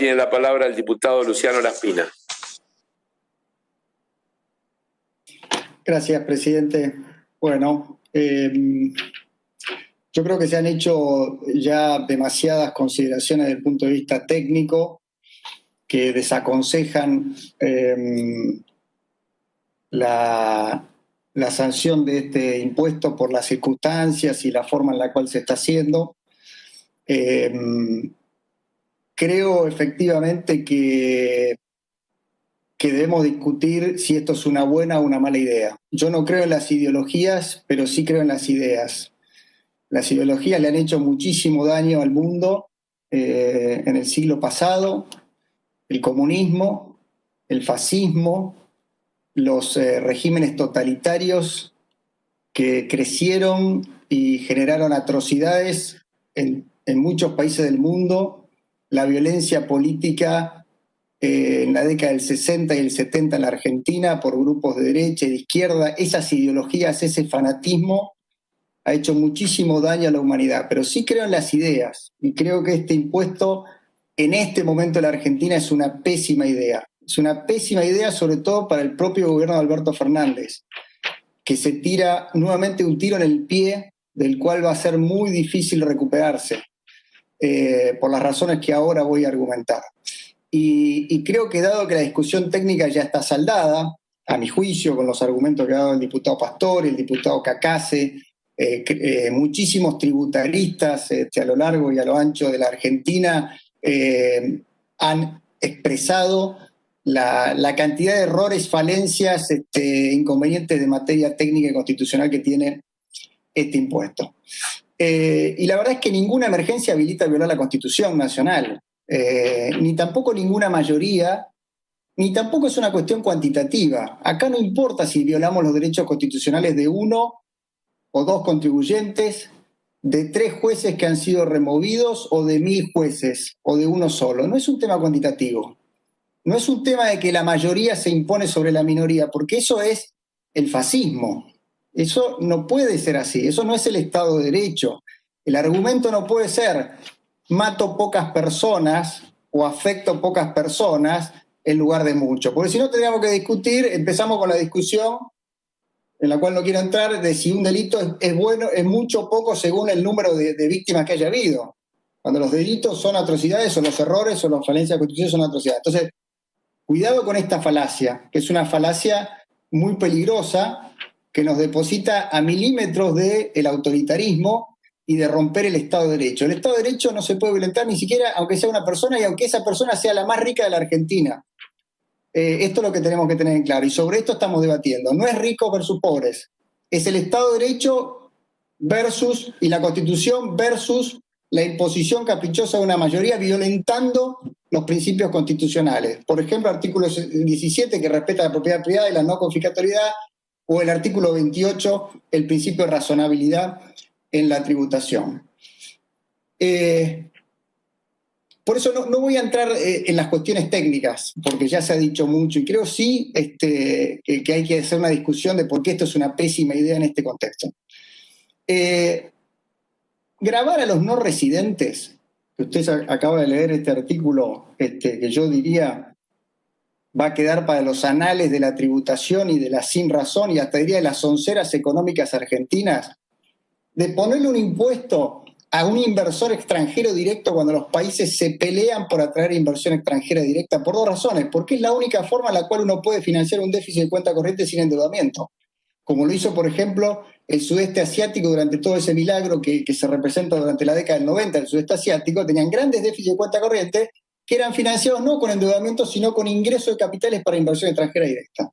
Tiene la palabra el diputado Luciano Laspina. Gracias, presidente. Bueno, yo creo que se han hecho ya demasiadas consideraciones desde el punto de vista técnico que desaconsejan la sanción de este impuesto por las circunstancias y la forma en la cual se está haciendo. Creo efectivamente que debemos discutir si esto es una buena o una mala idea. Yo no creo en las ideologías, pero sí creo en las ideas. Las ideologías le han hecho muchísimo daño al mundo en el siglo pasado. El comunismo, el fascismo, los regímenes totalitarios que crecieron y generaron atrocidades en muchos países del mundo, la violencia política en la década del 60 y el 70 en la Argentina por grupos de derecha y de izquierda, esas ideologías, ese fanatismo ha hecho muchísimo daño a la humanidad. Pero sí creo en las ideas y creo que este impuesto en este momento en la Argentina es una pésima idea. Es una pésima idea sobre todo para el propio gobierno de Alberto Fernández, que se tira nuevamente un tiro en el pie del cual va a ser muy difícil recuperarse, por las razones que ahora voy a argumentar. Y creo que dado que la discusión técnica ya está saldada, a mi juicio, con los argumentos que ha dado el diputado Pastor, el diputado Cacase, muchísimos tributaristas a lo largo y a lo ancho de la Argentina han expresado la cantidad de errores, falencias, inconvenientes de materia técnica y constitucional que tiene este impuesto. Y la verdad es que ninguna emergencia habilita violar la Constitución Nacional, ni tampoco ninguna mayoría, ni tampoco es una cuestión cuantitativa. Acá no importa si violamos los derechos constitucionales de uno o dos contribuyentes, de 3 jueces que han sido removidos o de 1000 jueces o de uno solo. No es un tema cuantitativo. No es un tema de que la mayoría se impone sobre la minoría, porque eso es el fascismo. Eso no puede ser así, eso no es el Estado de Derecho. El argumento no puede ser mato pocas personas o afecto pocas personas en lugar de mucho. Porque si no tendríamos que discutir, empezamos con la discusión en la cual no quiero entrar, de si un delito es bueno, es mucho o poco según el número de víctimas que haya habido. Cuando los delitos son atrocidades, o los errores o las falencias de la Constitución son atrocidades. Entonces, cuidado con esta falacia, que es una falacia muy peligrosa, que nos deposita a milímetros del autoritarismo y de romper el Estado de Derecho. El Estado de Derecho no se puede violentar ni siquiera aunque sea una persona y aunque esa persona sea la más rica de la Argentina. Esto es lo que tenemos que tener en claro y sobre esto estamos debatiendo. No es ricos versus pobres, es el Estado de Derecho versus y la Constitución versus la imposición caprichosa de una mayoría violentando los principios constitucionales. Por ejemplo, artículo 17 que respeta la propiedad privada y la no confiscatoriedad, o el artículo 28, el principio de razonabilidad en la tributación. Por eso no voy a entrar en las cuestiones técnicas, porque ya se ha dicho mucho, y creo sí que hay que hacer una discusión de por qué esto es una pésima idea en este contexto. Grabar a los no residentes, que usted acaba de leer este artículo, que yo diría va a quedar para los anales de la tributación y de la sin razón, y hasta diría de las sonceras económicas argentinas, de ponerle un impuesto a un inversor extranjero directo cuando los países se pelean por atraer inversión extranjera directa, por 2 razones. Porque es la única forma en la cual uno puede financiar un déficit de cuenta corriente sin endeudamiento. Como lo hizo, por ejemplo, el sudeste asiático durante todo ese milagro que se representa durante la década del 90. El sudeste asiático tenían grandes déficits de cuenta corriente que eran financiados no con endeudamiento, sino con ingreso de capitales para inversión extranjera directa.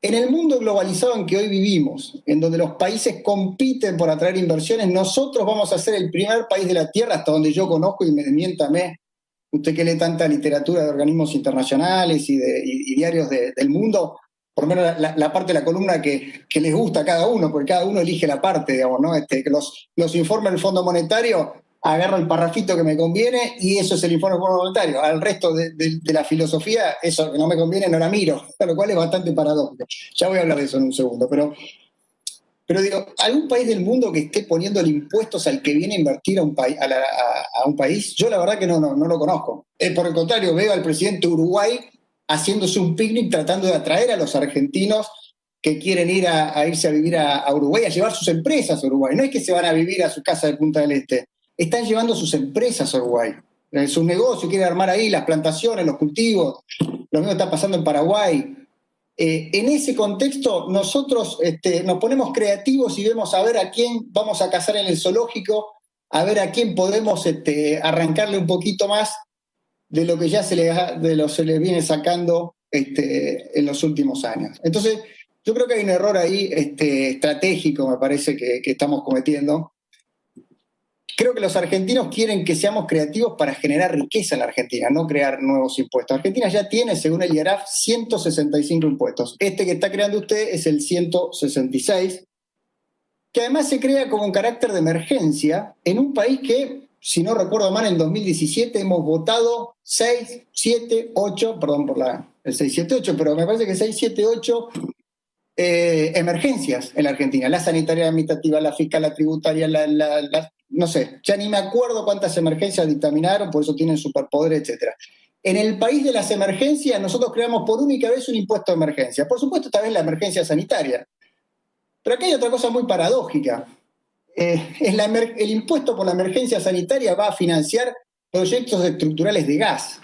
En el mundo globalizado en que hoy vivimos, en donde los países compiten por atraer inversiones, nosotros vamos a ser el primer país de la Tierra, hasta donde yo conozco, y miéntame, usted que lee tanta literatura de organismos internacionales y diarios del mundo, por lo menos la parte de la columna que les gusta a cada uno, porque cada uno elige la parte, digamos, ¿no? Que los informes del Fondo Monetario, agarro el parrafito que me conviene y eso es el informe del Fondo Monetario. Al resto de la filosofía, eso que no me conviene no la miro, lo cual es bastante paradójico. Ya voy a hablar de eso en un segundo, pero Pero digo, ¿algún país del mundo que esté poniendo impuestos al que viene a invertir a un país? Yo la verdad que no lo conozco. Por el contrario, veo al presidente de Uruguay haciéndose un picnic tratando de atraer a los argentinos que quieren irse a vivir a Uruguay, a llevar sus empresas a Uruguay. No es que se van a vivir a su casa de Punta del Este, están llevando sus empresas a Uruguay. Sus negocios, quieren armar ahí las plantaciones, los cultivos. Lo mismo está pasando en Paraguay. En ese contexto, nosotros nos ponemos creativos y vemos a ver a quién vamos a cazar en el zoológico, a ver a quién podemos arrancarle un poquito más de lo que ya se le viene sacando en los últimos años. Entonces, yo creo que hay un error ahí estratégico, me parece, que estamos cometiendo. Creo que los argentinos quieren que seamos creativos para generar riqueza en la Argentina, no crear nuevos impuestos. Argentina ya tiene, según el IARAF, 165 impuestos. Este que está creando usted es el 166, que además se crea como un carácter de emergencia en un país que, si no recuerdo mal, en 2017 hemos votado 6, 7, 8, perdón por el 6, 7, 8, pero me parece que 6, 7, 8 emergencias en la Argentina. La sanitaria, la administrativa, la fiscal, la tributaria, no sé, ya ni me acuerdo cuántas emergencias dictaminaron, por eso tienen superpoder, etc. En el país de las emergencias, nosotros creamos por única vez un impuesto de emergencia. Por supuesto, esta vez la emergencia sanitaria. Pero aquí hay otra cosa muy paradójica. El impuesto por la emergencia sanitaria va a financiar proyectos estructurales de gas.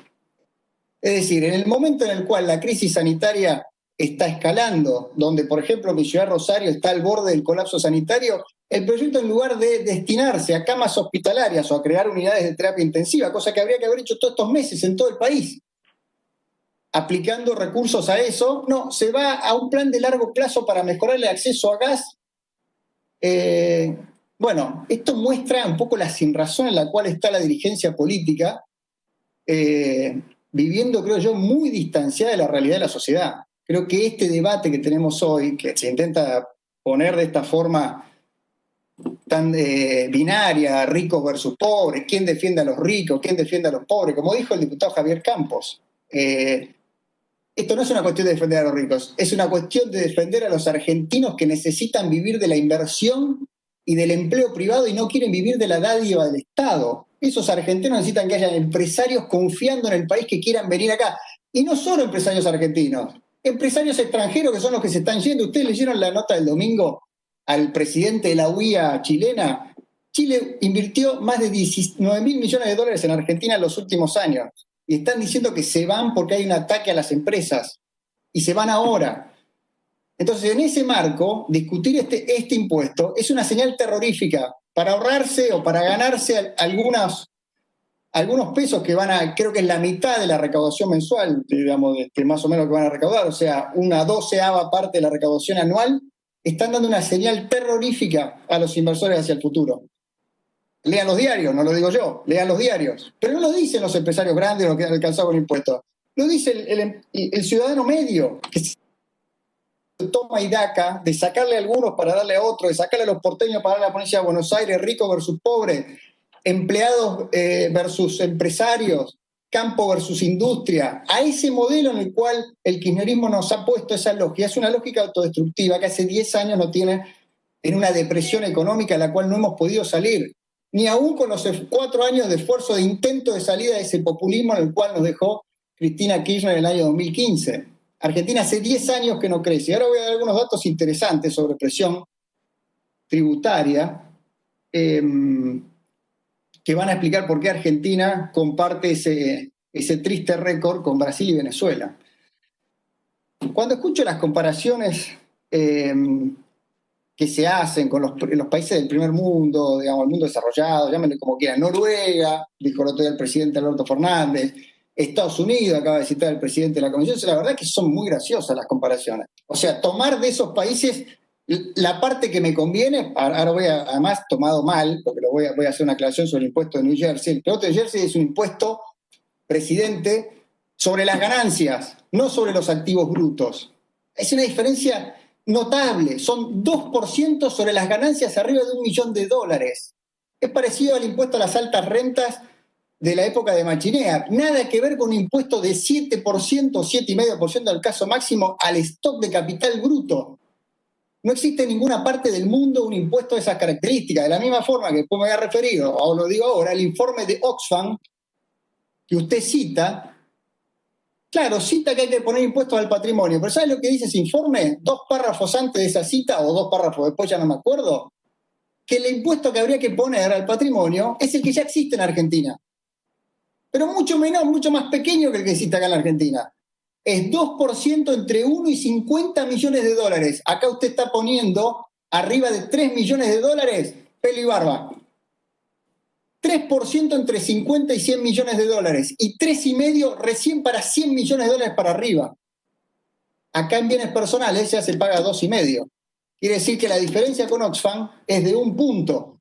Es decir, en el momento en el cual la crisis sanitaria está escalando, donde, por ejemplo, mi ciudad Rosario está al borde del colapso sanitario, el proyecto, en lugar de destinarse a camas hospitalarias o a crear unidades de terapia intensiva, cosa que habría que haber hecho todos estos meses en todo el país, aplicando recursos a eso, no, se va a un plan de largo plazo para mejorar el acceso a gas. Bueno, esto muestra un poco la sinrazón en la cual está la dirigencia política, viviendo, creo yo, muy distanciada de la realidad de la sociedad. Creo que este debate que tenemos hoy, que se intenta poner de esta forma tan binaria, ricos versus pobres, quién defiende a los ricos, quién defiende a los pobres, como dijo el diputado Javier Campos, esto no es una cuestión de defender a los ricos, es una cuestión de defender a los argentinos que necesitan vivir de la inversión y del empleo privado y no quieren vivir de la dádiva del Estado. Esos argentinos necesitan que haya empresarios confiando en el país que quieran venir acá. Y no solo empresarios argentinos, empresarios extranjeros que son los que se están yendo. ¿Ustedes leyeron la nota del domingo al presidente de la UIA chilena? Chile invirtió más de 19 mil millones de dólares en Argentina en los últimos años. Y están diciendo que se van porque hay un ataque a las empresas. Y se van ahora. Entonces, en ese marco, discutir este impuesto es una señal terrorífica para ahorrarse o para ganarse algunos pesos que van a, creo que es la mitad de la recaudación mensual, digamos, más o menos que van a recaudar, o sea, una 12ª parte de la recaudación anual, están dando una señal terrorífica a los inversores hacia el futuro. Lean los diarios, no lo digo yo, lean los diarios. Pero no lo dicen los empresarios grandes, los que han alcanzado el impuesto. Lo dice el ciudadano medio, que toma y daca, de sacarle a algunos para darle a otros, de sacarle a los porteños para darle a la provincia de Buenos Aires, rico versus pobre, empleados versus empresarios, campo versus industria, a ese modelo en el cual el kirchnerismo nos ha puesto esa lógica. Es una lógica autodestructiva que hace 10 años nos tiene en una depresión económica de la cual no hemos podido salir, ni aún con los 4 años de esfuerzo de intento de salida de ese populismo en el cual nos dejó Cristina Kirchner en el año 2015. Argentina hace 10 años que no crece. Ahora voy a dar algunos datos interesantes sobre presión tributaria que van a explicar por qué Argentina comparte ese triste récord con Brasil y Venezuela. Cuando escucho las comparaciones que se hacen con los países del primer mundo, digamos, el mundo desarrollado, llámenle como quieran, Noruega, dijo el otro día el presidente Alberto Fernández, Estados Unidos, acaba de citar el presidente de la Comisión, la verdad es que son muy graciosas las comparaciones. O sea, tomar de esos países la parte que me conviene, ahora voy a, además tomado mal, porque voy a hacer una aclaración sobre el impuesto de New Jersey. El impuesto de New Jersey es un impuesto, presidente, sobre las ganancias, no sobre los activos brutos. Es una diferencia notable, son 2% sobre las ganancias arriba de $1 millón. Es parecido al impuesto a las altas rentas de la época de Machinea, nada que ver con un impuesto de 7% o 7,5% al caso máximo al stock de capital bruto. No existe en ninguna parte del mundo un impuesto de esas características. De la misma forma que después me voy a referir, o lo digo ahora, el informe de Oxfam que usted cita, claro, cita que hay que poner impuestos al patrimonio, pero ¿sabe lo que dice ese informe? 2 párrafos antes de esa cita, o 2 párrafos después, ya no me acuerdo, que el impuesto que habría que poner al patrimonio es el que ya existe en Argentina, pero mucho menor, mucho más pequeño que el que existe acá en la Argentina. Es 2% entre 1 y 50 millones de dólares. Acá usted está poniendo arriba de 3 millones de dólares, pelo y barba. 3% entre 50 y 100 millones de dólares y 3,5% recién para 100 millones de dólares para arriba. Acá en bienes personales ya se paga 2,5%. Quiere decir que la diferencia con Oxfam es de 1 punto.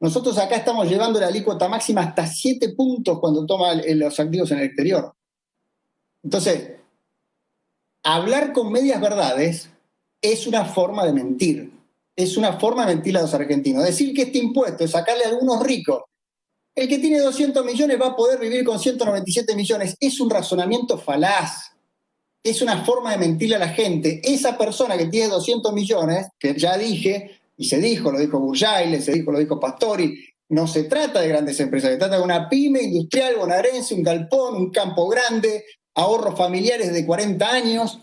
Nosotros acá estamos llevando la alícuota máxima hasta 7 puntos cuando toma los activos en el exterior. Entonces, hablar con medias verdades es una forma de mentir. Es una forma de mentir a los argentinos. Decir que este impuesto es sacarle a algunos ricos. El que tiene 200 millones va a poder vivir con 197 millones. Es un razonamiento falaz. Es una forma de mentirle a la gente. Esa persona que tiene 200 millones, que ya dije, y se dijo, lo dijo Burjaile, se dijo, lo dijo Pastori, no se trata de grandes empresas, se trata de una pyme industrial bonaerense, un galpón, un campo grande, ahorros familiares de 40 años.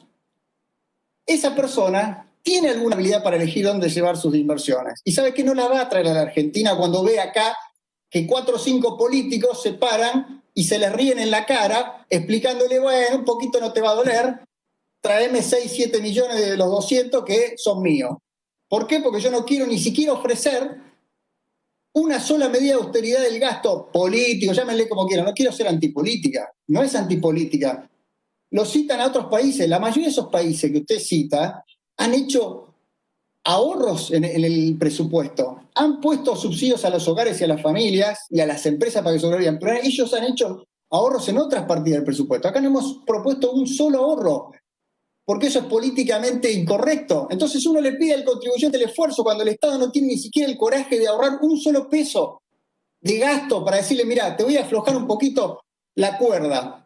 Esa persona tiene alguna habilidad para elegir dónde llevar sus inversiones. Y sabe que no la va a traer a la Argentina cuando ve acá que 4 o 5 políticos se paran y se les ríen en la cara explicándole, bueno, un poquito no te va a doler, tráeme 6, 7 millones de los 200 que son míos. ¿Por qué? Porque yo no quiero ni siquiera ofrecer una sola medida de austeridad del gasto político, llámenle como quieran, no quiero ser antipolítica, no es antipolítica. Lo citan a otros países, la mayoría de esos países que usted cita han hecho ahorros en el presupuesto, han puesto subsidios a los hogares y a las familias y a las empresas para que sobrevivan, pero ellos han hecho ahorros en otras partidas del presupuesto. Acá no hemos propuesto un solo ahorro, porque eso es políticamente incorrecto. Entonces uno le pide al contribuyente el esfuerzo cuando el Estado no tiene ni siquiera el coraje de ahorrar un solo peso de gasto para decirle, mira, te voy a aflojar un poquito la cuerda.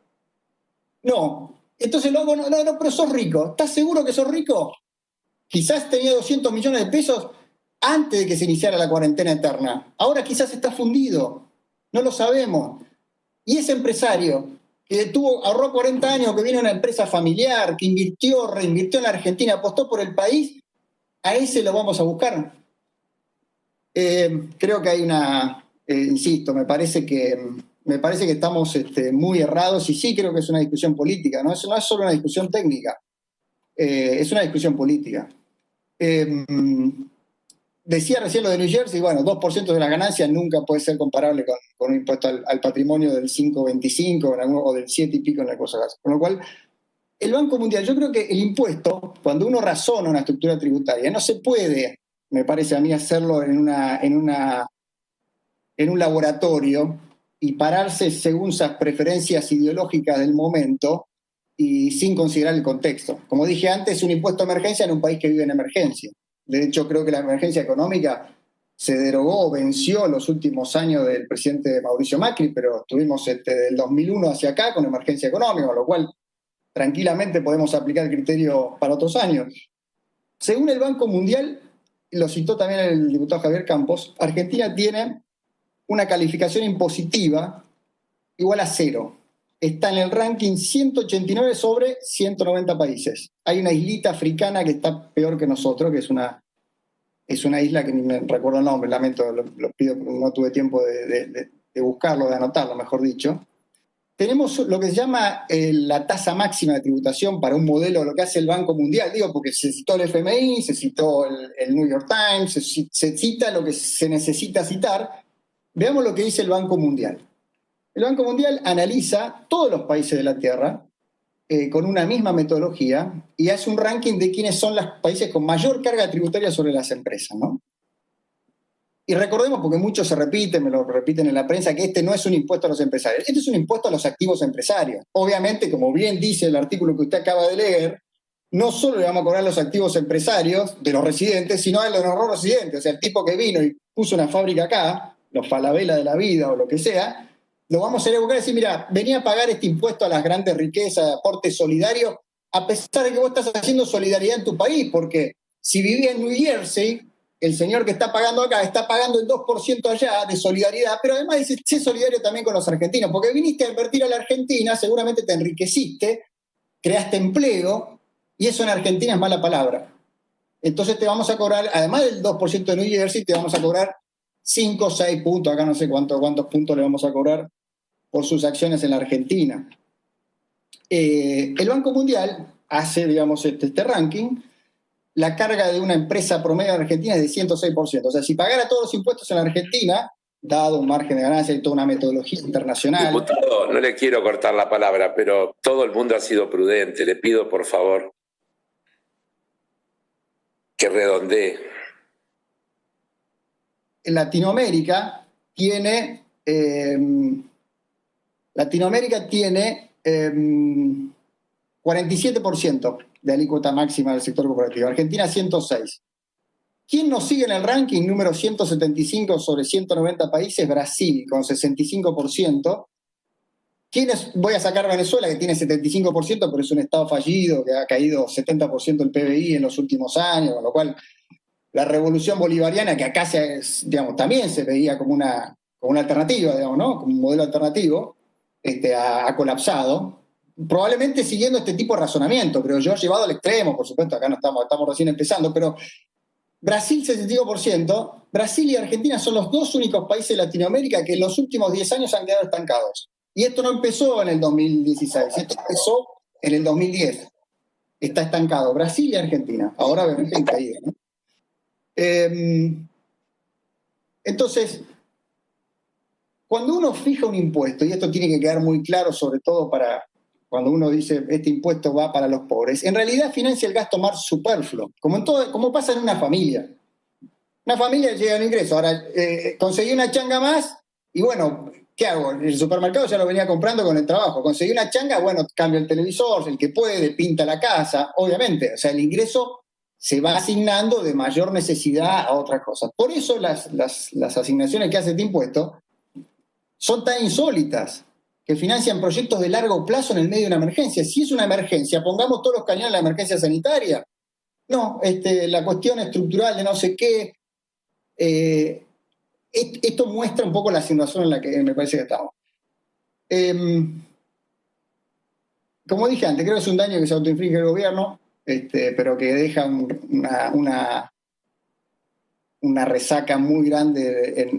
No. Entonces luego, no, pero sos rico. ¿Estás seguro que sos rico? Quizás tenía 200 millones de pesos antes de que se iniciara la cuarentena eterna. Ahora quizás está fundido. No lo sabemos. Y ese empresario que ahorró 40 años, que viene de una empresa familiar, que invirtió, reinvirtió en la Argentina, apostó por el país, a ese lo vamos a buscar. Creo que hay insisto, me parece que estamos muy errados y sí creo que es una discusión política, no es solo una discusión técnica, es una discusión política. Decía recién lo de New Jersey, bueno, 2% de las ganancias nunca puede ser comparable con un impuesto al patrimonio del 5,25 o del 7 y pico en la cosa. Con lo cual, el Banco Mundial, yo creo que el impuesto, cuando uno razona una estructura tributaria, no se puede, me parece a mí, hacerlo en un laboratorio y pararse según esas preferencias ideológicas del momento y sin considerar el contexto. Como dije antes, es un impuesto de emergencia en un país que vive en emergencia. De hecho, creo que la emergencia económica se derogó, venció en los últimos años del presidente Mauricio Macri, pero estuvimos del 2001 hacia acá con emergencia económica, con lo cual tranquilamente podemos aplicar el criterio para otros años. Según el Banco Mundial, lo citó también el diputado Javier Campos, Argentina tiene una calificación impositiva igual a 0. Está en el ranking 189 sobre 190 países. Hay una islita africana que está peor que nosotros, que es una isla que ni me recuerdo el nombre, lamento, lo pido, no tuve tiempo de buscarlo, de anotarlo, mejor dicho. Tenemos lo que se llama la tasa máxima de tributación para un modelo de lo que hace el Banco Mundial, digo, porque se citó el FMI, se citó el New York Times, se cita lo que se necesita citar. Veamos lo que dice el Banco Mundial. El Banco Mundial analiza todos los países de la Tierra con una misma metodología y hace un ranking de quiénes son los países con mayor carga tributaria sobre las empresas, ¿no? Y recordemos, porque muchos se repiten, me lo repiten en la prensa, que este no es un impuesto a los empresarios, este es un impuesto a los activos empresarios. Obviamente, como bien dice el artículo que usted acaba de leer, no solo le vamos a cobrar los activos empresarios de los residentes, sino a los no residentes. O sea, el tipo que vino y puso una fábrica acá, los Falabella de la vida o lo que sea, lo vamos a hacer evocar y decir, mira, venía a pagar este impuesto a las grandes riquezas, aporte solidario, a pesar de que vos estás haciendo solidaridad en tu país, porque Si vivía en New Jersey, el señor que está pagando acá está pagando el 2% allá de solidaridad, pero además dice, sé solidario también con los argentinos, porque viniste a invertir a la Argentina, seguramente te enriqueciste, creaste empleo, y eso en Argentina es mala palabra. Entonces te vamos a cobrar, además del 2% de New Jersey, te vamos a cobrar 5 o 6 puntos, acá no sé cuántos puntos le vamos a cobrar por sus acciones en la Argentina. El Banco Mundial hace, digamos, este ranking. La carga de una empresa promedio en Argentina es de 106%. O sea, si pagara todos los impuestos en la Argentina, dado un margen de ganancia y toda una metodología internacional. Diputado, no le quiero cortar la palabra, pero todo el mundo ha sido prudente. Le pido, por favor, que redondee. Latinoamérica tiene 47% de alícuota máxima del sector cooperativo. Argentina 106. ¿Quién nos sigue en el ranking número 175 sobre 190 países? Brasil, con 65%. Voy a sacar Venezuela, que tiene 75%, pero es un estado fallido, que ha caído 70% el PBI en los últimos años, con lo cual la revolución bolivariana, que acá también se veía como una alternativa, digamos, ¿no? Como un modelo alternativo, ha colapsado. Probablemente siguiendo este tipo de razonamiento, pero yo llevado al extremo, por supuesto, acá no estamos recién empezando, pero Brasil 65%, Brasil y Argentina son los dos únicos países de Latinoamérica que en los últimos 10 años han quedado estancados. Y esto no empezó en el 2016, esto empezó en el 2010. Está estancado Brasil y Argentina, ahora obviamente en caída, ¿no? Entonces, cuando uno fija un impuesto, y esto tiene que quedar muy claro, sobre todo para cuando uno dice este impuesto va para los pobres, en realidad financia el gasto más superfluo, como pasa en una familia. Una familia llega al ingreso, ahora conseguí una changa más y bueno, ¿qué hago? El supermercado ya lo venía comprando con el trabajo. Conseguí una changa, bueno, cambio el televisor, el que puede, pinta la casa, obviamente. O sea, el ingreso se va asignando de mayor necesidad a otras cosas. Por eso las asignaciones que hace este impuesto son tan insólitas, que financian proyectos de largo plazo en el medio de una emergencia. Si es una emergencia, pongamos todos los cañones en la emergencia sanitaria. No, la cuestión estructural de no sé qué. Esto muestra un poco la situación en la que me parece que estamos. Como dije antes, creo que es un daño que se autoinflige el gobierno, pero que deja una resaca muy grande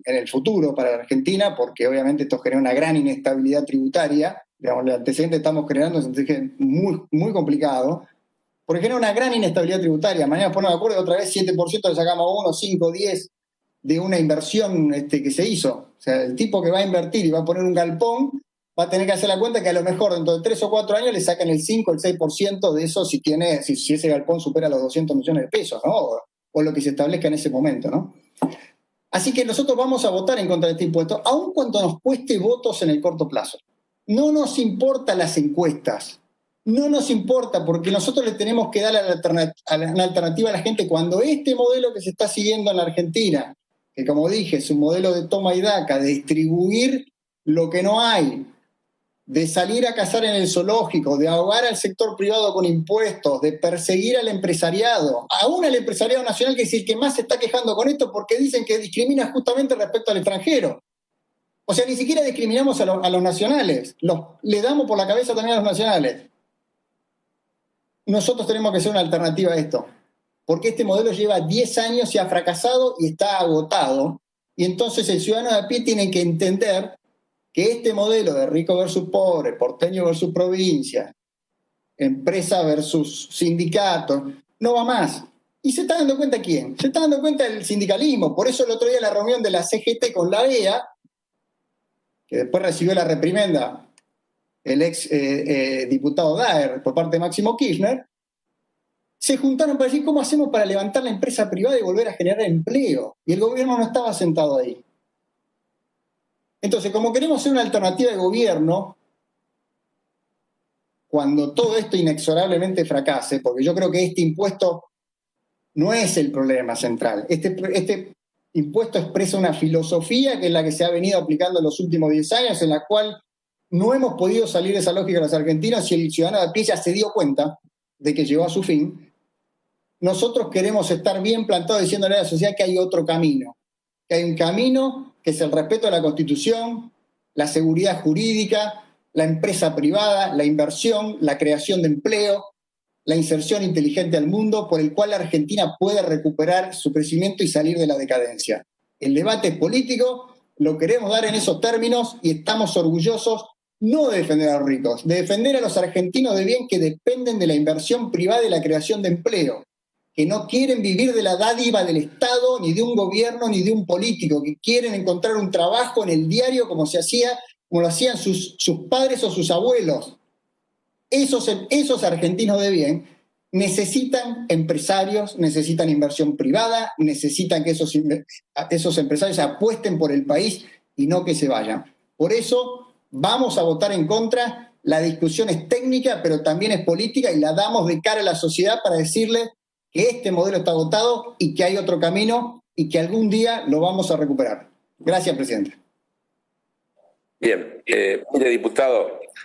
en el futuro para la Argentina, porque obviamente esto genera una gran inestabilidad tributaria. Digamos, el antecedente que estamos generando es un antecedente muy, muy complicado, porque genera una gran inestabilidad tributaria. Mañana nos ponemos de acuerdo, otra vez 7% le sacamos a 1, 5, 10 de una inversión que se hizo. O sea, el tipo que va a invertir y va a poner un galpón va a tener que hacer la cuenta que a lo mejor dentro de 3 o 4 años le sacan el 5 o el 6% de eso si ese galpón supera los 200 millones de pesos, ¿no? O lo que se establezca en ese momento, ¿no? Así que nosotros vamos a votar en contra de este impuesto, aun cuando nos cueste votos en el corto plazo. No nos importan las encuestas, no nos importa, porque nosotros le tenemos que dar una alternativa a la gente cuando este modelo que se está siguiendo en la Argentina, que como dije es un modelo de toma y daca, de distribuir lo que no hay, de salir a cazar en el zoológico, de ahogar al sector privado con impuestos, de perseguir al empresariado, aún al empresariado nacional, que es el que más se está quejando con esto porque dicen que discrimina justamente respecto al extranjero. O sea, ni siquiera discriminamos a los nacionales, le damos por la cabeza también a los nacionales. Nosotros tenemos que ser una alternativa a esto, porque este modelo lleva 10 años y ha fracasado y está agotado, y entonces el ciudadano de a pie tiene que entender que este modelo de rico versus pobre, porteño versus provincia, empresa versus sindicato, no va más. ¿Y se está dando cuenta quién? Se está dando cuenta el sindicalismo. Por eso el otro día la reunión de la CGT con la EA, que después recibió la reprimenda el ex diputado Daer por parte de Máximo Kirchner, se juntaron para decir cómo hacemos para levantar la empresa privada y volver a generar empleo. Y el gobierno no estaba sentado ahí. Entonces, como queremos ser una alternativa de gobierno, cuando todo esto inexorablemente fracase, porque yo creo que este impuesto no es el problema central. Este impuesto expresa una filosofía que es la que se ha venido aplicando en los últimos 10 años, en la cual no hemos podido salir de esa lógica los argentinos, y el ciudadano de a pie ya se dio cuenta de que llegó a su fin. nosotros queremos estar bien plantados diciéndole a la sociedad que hay otro camino, que hay un camino que es el respeto a la Constitución, la seguridad jurídica, la empresa privada, la inversión, la creación de empleo, la inserción inteligente al mundo, por el cual la Argentina puede recuperar su crecimiento y salir de la decadencia. El debate es político, lo queremos dar en esos términos y estamos orgullosos no de defender a los ricos, de defender a los argentinos de bien que dependen de la inversión privada y la creación de empleo, que no quieren vivir de la dádiva del Estado, ni de un gobierno, ni de un político, que quieren encontrar un trabajo en el diario como lo hacían sus padres o sus abuelos. Esos argentinos de bien necesitan empresarios, necesitan inversión privada, necesitan que esos empresarios apuesten por el país y no que se vayan. Por eso vamos a votar en contra. La discusión es técnica, pero también es política y la damos de cara a la sociedad para decirle que este modelo está agotado y que hay otro camino y que algún día lo vamos a recuperar. Gracias, presidente. Bien, mire, diputado,